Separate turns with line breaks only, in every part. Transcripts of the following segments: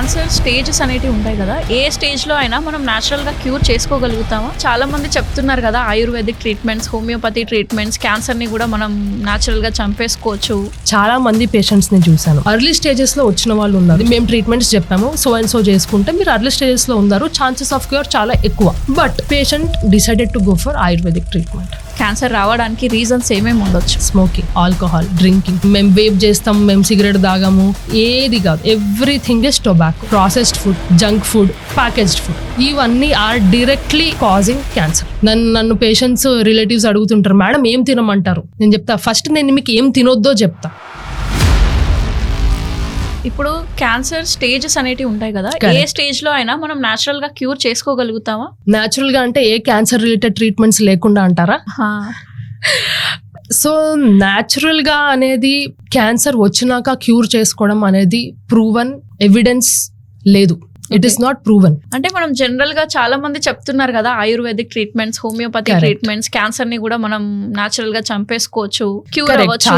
Cancer stages అనేటివి ఉంటాయి కదా, ఏ స్టేజ్లో అయినా మనం న్యాచురల్గా క్యూర్ చేసుకోగలుగుతామా? చాలా మంది చెప్తున్నారు కదా ఆయుర్వేదిక్ ట్రీట్మెంట్స్, హోమియోపతి ట్రీట్మెంట్స్, క్యాన్సర్ని కూడా మనం న్యాచురల్గా చంపేసుకోవచ్చు.
చాలా మంది పేషెంట్స్ ని చూసాను, ఎర్లీ స్టేజెస్ లో వచ్చిన వాళ్ళు ఉన్నారు. మేము ట్రీట్మెంట్స్ చెప్పాము, సో అండ్ సో చేసుకుంటే మీరు ఎర్లీ స్టేజెస్ లో ఉన్నారు, ఛాన్సెస్ ఆఫ్ క్యూర్ చాలా ఎక్కువ. But patient decided to go for ayurvedic treatment.
Cancer రావడానికి రీజన్స్ ఏమేమి ఉండొచ్చు?
స్మోకింగ్, ఆల్కహాల్, డ్రింకింగ్, మేము వేప్ చేస్తాం, మేము సిగరెట్ తాగాము, ఏది కాదు. Everything is tobacco, processed food, junk food, packaged food, ఇవన్నీ ఆర్ డైరెక్ట్లీ కాజింగ్ క్యాన్సర్. నన్ను పేషెంట్స్ రిలేటివ్స్ అడుగుతుంటారు, మేడం ఏం తినమంటారు? నేను చెప్తా, ఫస్ట్ నేను మీకు ఏం తినొద్దో చెప్తా.
ఇప్పుడు క్యాన్సర్ స్టేజెస్ అనేటివి ఉంటాయి కదా, ఏ స్టేజ్ లో అయినా మనం న్యాచురల్ గా క్యూర్ చేసుకోగలుగుతామా?
న్యాచురల్ గా అంటే ఏ క్యాన్సర్ రిలేటెడ్ ట్రీట్మెంట్స్ లేకుండా అంటారా? సో న్యాచురల్ గా అనేది క్యాన్సర్ వచ్చినాక క్యూర్ చేసుకోవడం అనేది ప్రూవన్ ఎవిడెన్స్ లేదు. It is not proven.
అంటే మనం జనరల్ గా చాలా మంది చెప్తున్నారు కదా ayurvedic treatments, homeopathy treatments, cancer ని కూడా మనం న్యాచురల్ గా చంపేసుకోవచ్చు, క్యూర్ అవ్వచ్చు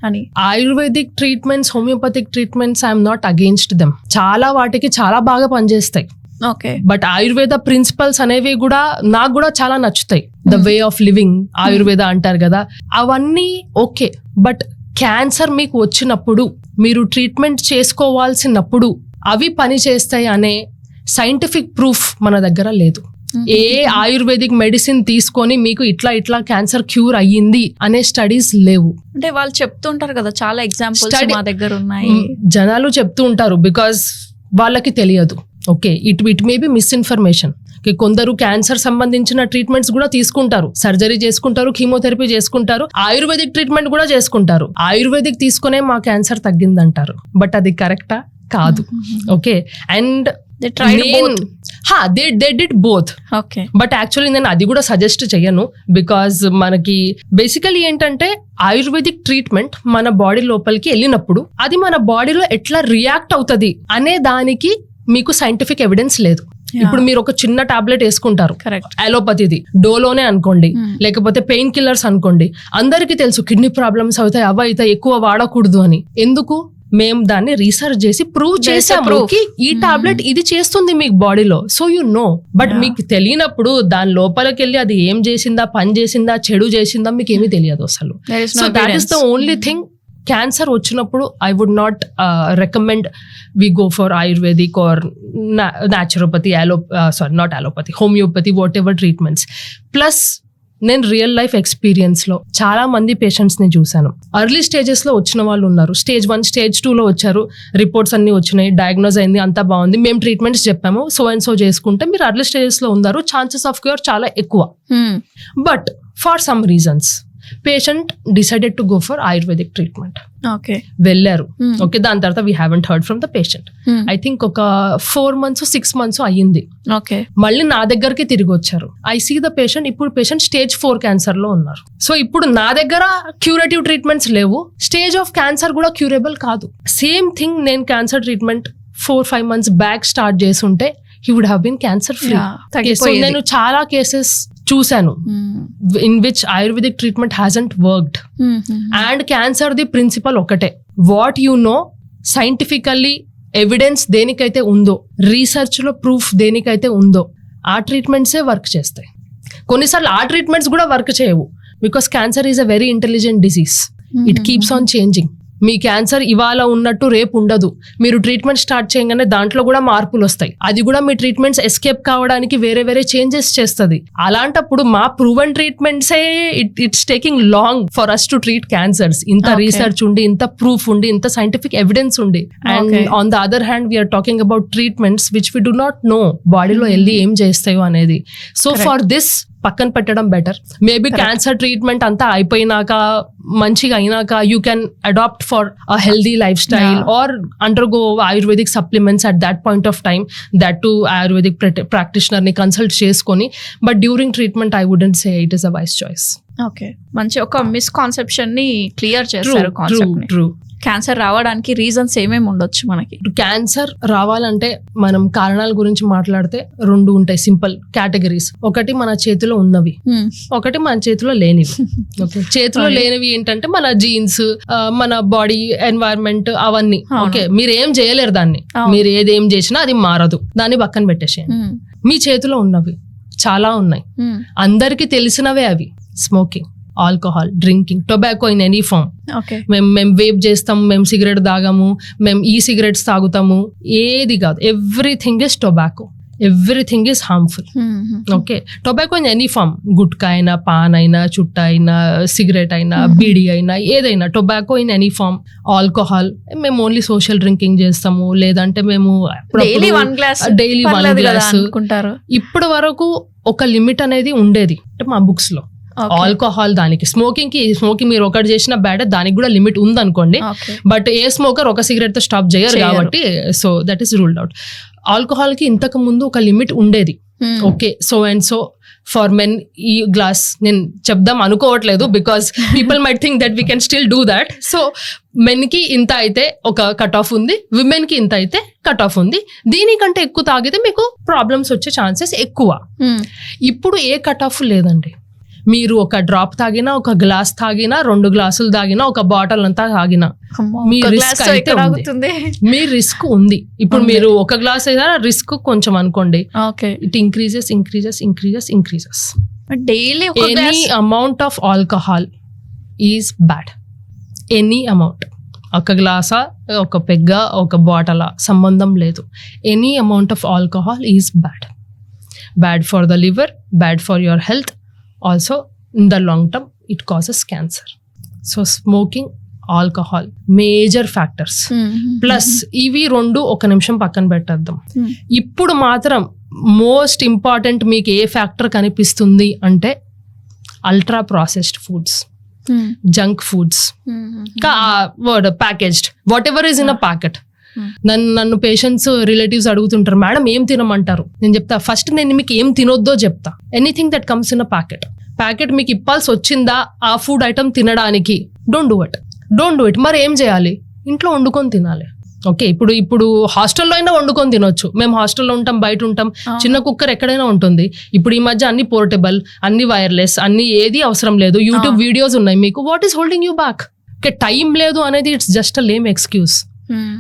అని.
Ayurvedic treatments, homoeopathic treatments I'm not against them. చాలా వాటికి చాలా బాగా పనిచేస్తాయి.
ఓకే,
బట్ ఆయుర్వేద ప్రిన్సిపల్స్ అనేవి కూడా నాకు కూడా చాలా నచ్చుతాయి. The way of living Ayurveda అంటారు కదా, అవన్నీ ఓకే. బట్ క్యాన్సర్ మీకు వచ్చినప్పుడు మీరు ట్రీట్మెంట్ చేసుకోవాల్సినప్పుడు అవి పని చేస్తాయి అనే సైంటిఫిక్ ప్రూఫ్ మన దగ్గర లేదు. ఏ ఆయుర్వేదిక్ మెడిసిన్ తీసుకొని మీకు ఇట్లా క్యాన్సర్ క్యూర్ అయ్యింది అనే స్టడీస్ లేవు.
అంటే వాళ్ళు చెప్తుంటారు కదా, చాలా ఎగ్జాంపుల్స్ మా దగ్గర ఉన్నాయి.
జనాలు చెప్తూ ఉంటారు బికాస్ వాళ్ళకి తెలియదు. Okay, it may be misinformation. కొందరు క్యాన్సర్ సంబంధించిన ట్రీట్మెంట్స్ కూడా తీసుకుంటారు, సర్జరీ చేసుకుంటారు, కీమోథెరపీ చేసుకుంటారు, ఆయుర్వేదిక్ ట్రీట్మెంట్ కూడా చేసుకుంటారు. ఆయుర్వేదిక్ తీసుకునే మా క్యాన్సర్ తగ్గిందంటారు, బట్ అది కరెక్టా? కాదు. Okay, and they did both.
Okay,
but actually నేను అది కూడా సజెస్ట్ చెయ్యను. బికాజ్ మనకి బేసికలీ ఏంటంటే ఆయుర్వేదిక్ ట్రీట్మెంట్ మన బాడీ లోపలికి వెళ్ళినప్పుడు అది మన బాడీలో ఎట్లా రియాక్ట్ అవుతుంది అనే దానికి మీకు సైంటిఫిక్ ఎవిడెన్స్ లేదు. ఇప్పుడు మీరు ఒక చిన్న టాబ్లెట్ వేసుకుంటారు, అలోపతిది, డోలోనే అనుకోండి, లేకపోతే పెయిన్ కిల్లర్స్ అనుకోండి, అందరికీ తెలుసు కిడ్నీ ప్రాబ్లమ్స్ అవుతాయి, అవి అవుతాయి, ఎక్కువ వాడకూడదు అని. ఎందుకు? మేము దాన్ని రీసెర్చ్ చేసి ప్రూవ్ చేసాము ఈ టాబ్లెట్ ఇది చేస్తుంది మీకు బాడీలో, సో యు నో. బట్ మీకు తెలియనప్పుడు దాని లోపలికి వెళ్ళి అది ఏం చేసిందా, పని చేసిందా, చెడు చేసిందా, మీకు ఏమీ తెలియదు అసలు. So that is the only thing. Cancer వచ్చినప్పుడు I would not recommend we go for ayurvedic or naturopathy, not allopathy, homeopathy, whatever treatments. Plus నేను రియల్ లైఫ్ ఎక్స్పీరియన్స్ లో చాలా మంది పేషెంట్స్ ని చూసాను, ఎర్లీ స్టేజెస్ లో వచ్చిన వాళ్ళు ఉన్నారు. స్టేజ్ 1, స్టేజ్ 2 లో వచ్చారు, రిపోర్ట్స్ అన్ని వచ్చినాయి, డయాగ్నోజ్ అయింది, అంతా బాగుంది, మేము ట్రీట్మెంట్స్ చెప్పాము, సో అండ్ సో చేసుకుంటే మీరు ఎర్లీ స్టేజెస్ లో ఉన్నారు, ఛాన్సెస్ ఆఫ్ క్యూర్ చాలా ఎక్కువ. But for some reasons patient decided to go for ayurvedic treatment.
Okay,
వెళ్ళారు. ఓకే, దాని తర్వాత we haven't heard from the patient. I think ఒక 4 months 6 months అయ్యింది.
ఓకే,
మళ్ళీ నా దగ్గరికి తిరిగి వచ్చారు. ఐ సీ ద పేషెంట్, ఇప్పుడు పేషెంట్ స్టేజ్ 4 క్యాన్సర్ లో ఉన్నారు. సో ఇప్పుడు నా దగ్గర క్యూరేటివ్ ట్రీట్మెంట్స్ లేవు, స్టేజ్ ఆఫ్ క్యాన్సర్ కూడా క్యూరబుల్ కాదు. సేమ్ థింగ్ నేను cancer treatment 4-5 months back start చేస్తుంటే he would have been cancer free. So నేను చాలా కేసెస్ చూసాను in which Ayurvedic treatment hasn't worked. And cancer the principle ఒకటే, what you know scientifically evidence దేనికైతే ఉందో, research లో proof దేనికైతే ఉందో ఆ ట్రీట్మెంట్సే వర్క్ చేస్తాయి. కొన్నిసార్లు ఆ ట్రీట్మెంట్స్ కూడా వర్క్ చేయవు, because cancer is a very intelligent disease. It keeps on changing. Me cancer ఇవాళ ఉన్నట్టు రేపు ఉండదు. మీరు ట్రీట్మెంట్ స్టార్ట్ చేయగానే దాంట్లో కూడా మార్పులు వస్తాయి, అది కూడా మీ ట్రీట్మెంట్స్ ఎస్కేప్ కావడానికి వేరే వేరే చేంజెస్ చేస్తుంది. అలాంటప్పుడు మా ప్రూవెన్ ట్రీట్మెంట్సే it's taking long for us to treat cancers. ఇంత రీసెర్చ్ ఉండి, ఇంత ప్రూఫ్ ఉండి, ఇంత సైంటిఫిక్ ఎవిడెన్స్ ఉండి. And on the other hand we're talking about treatments which we do not know బాడీలో వెళ్ళి ఏం చేస్తాయో అనేది. సో ఫర్ దిస్ పక్కన పెట్టడం బెటర్. మేబీ క్యాన్సర్ ట్రీట్మెంట్ అంతా అయిపోయినాక, మంచిగా అయినాక, you can adapt for a healthy life style or undergo ayurvedic supplements at that point of time, that too ayurvedic practitioner ని కన్సల్ట్ చేసుకొని. But during treatment I wouldn't say it is a wise choice.
Okay, మంచి ఒక misconception ని clear చేశారు.
True.
Cancer రావడానికి reasons ఏమేమి ఉండొచ్చు మనకి?
క్యాన్సర్ రావాలంటే మనం కారణాల గురించి మాట్లాడితే 2 ఉంటాయి సింపుల్ కేటగిరీస్. ఒకటి మన చేతిలో ఉన్నవి, ఒకటి మన చేతిలో లేనివి. ఓకే, చేతిలో లేనివి ఏంటంటే మన జీన్స్, మన బాడీ ఎన్వైరన్మెంట్ అవన్నీ. ఓకే, మీరు ఏం చేయలేరు దాన్ని, మీరు ఏదేం చేసినా అది మారదు, దాన్ని పక్కన పెట్టేసేయండి. మీ చేతిలో ఉన్నవి చాలా ఉన్నాయి, అందరికి తెలిసినవే అవి. Smoking, alcohol, drinking, tobacco in any form. మేము వేప్ చేస్తాము, మేము సిగరెట్ తాగము, మేము ఈ సిగరెట్స్ తాగుతాము, ఏది కాదు. Everything is tobacco, everything is harmful. Okay, tobacco in any form, gutka అయినా, పాన్ అయినా, చుట్ట అయినా, సిగరెట్ అయినా, బీడీ అయినా, ఏదైనా tobacco in any form. Alcohol మేము ఓన్లీ సోషల్ డ్రింకింగ్ చేస్తాము, లేదంటే మేము డైలీ 1 గ్లాస్. ఇప్పటి వరకు ఒక లిమిట్ అనేది ఉండేది మా బుక్స్ లో. ఆల్కహాల్ దానికి, స్మోకింగ్ మీరు ఒకటి చేసిన బ్యాడ్, దానికి కూడా లిమిట్ ఉంది అనుకోండి. బట్ ఏ స్మోకర్ ఒక సిగరెట్ తో స్టాప్ చేయరు కాబట్టి, so that is ruled out. Alcohol కి ఇంతకు ముందు ఒక లిమిట్ ఉండేది. Okay, so and so for men ఈ గ్లాస్, నేను చెప్దాం అనుకోవట్లేదు because people might think that we can still do that. So men కి ఇంత అయితే ఒక కట్ ఆఫ్ ఉంది, విమెన్ కి ఇంత అయితే కట్ ఆఫ్ ఉంది. దీనికంటే ఎక్కువ తాగితే మీకు ప్రాబ్లమ్స్ వచ్చే ఛాన్సెస్ ఎక్కువ. ఇప్పుడు ఏ కట్ ఆఫ్ లేదండి. మీరు ఒక డ్రాప్ తాగినా, ఒక గ్లాస్ తాగినా, 2 గ్లాసులు తాగినా, ఒక బాటిల్ అంతా తాగినా మీ రిస్క్ అయితే ఉంది. మీ రిస్క్ ఉంది. ఇప్పుడు మీరు ఒక గ్లాస్ అయినా రిస్క్ కొంచెం అనుకోండి, it increases. Any amount of alcohol is bad. Any amount, ఒక గ్లాసా, ఒక పెగ్గా, ఒక బాటలా సంబంధం లేదు. Any amount of alcohol is bad for the liver, bad for your health. Also, in the long term, it causes cancer. So, smoking, alcohol, major factors. Plus, ఇవి 2 ఒక నిమిషం పక్కన పెట్టేద్దాం. ఇప్పుడు మాత్రం మోస్ట్ ఇంపార్టెంట్ మీకు ఏ ఫ్యాక్టర్ కనిపిస్తుంది అంటే ultra processed foods, junk foods, packaged, what ever is in a packet. నన్ను పేషెంట్స్, రిలేటివ్స్ అడుగుతుంటారు, మేడం ఏం తినమంటారు? నేను చెప్తా, ఫస్ట్ నేను మీకు ఏం తినొద్దో చెప్తా. Anything that comes in a packet మీకు ఇప్పాల్సి వచ్చిందా ఆ ఫుడ్ ఐటమ్ తినడానికి, డోంట్ డూ ఇట్. మరి ఏం చేయాలి? ఇంట్లో వండుకొని తినాలి. ఓకే, ఇప్పుడు హాస్టల్లో అయినా వండుకొని తినొచ్చు. మేము హాస్టల్లో ఉంటాం, బయట ఉంటాం, చిన్న కుక్కర్ ఎక్కడైనా ఉంటుంది. ఇప్పుడు ఈ మధ్య అన్ని పోర్టబుల్, అన్ని వైర్లెస్, అన్ని ఏది అవసరం లేదు. యూట్యూబ్ వీడియోస్ ఉన్నాయి మీకు. What is holding you back? Okay, time లేదు అనేది it's just a lame excuse.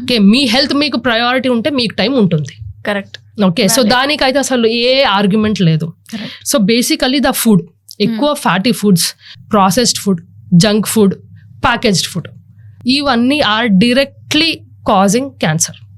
Okay, me health మీకు ప్రయారిటీ ఉంటే మీకు టైం ఉంటుంది.
కరెక్ట్.
ఓకే, సో దానికైతే అసలు ఏ ఆర్గ్యుమెంట్ లేదు. సో బేసికలీ ద ఫుడ్, ఎక్కువ fatty foods, processed food, junk food, packaged food, ఇవన్నీ ఆర్ డైరెక్ట్లీ కాజింగ్ క్యాన్సర్.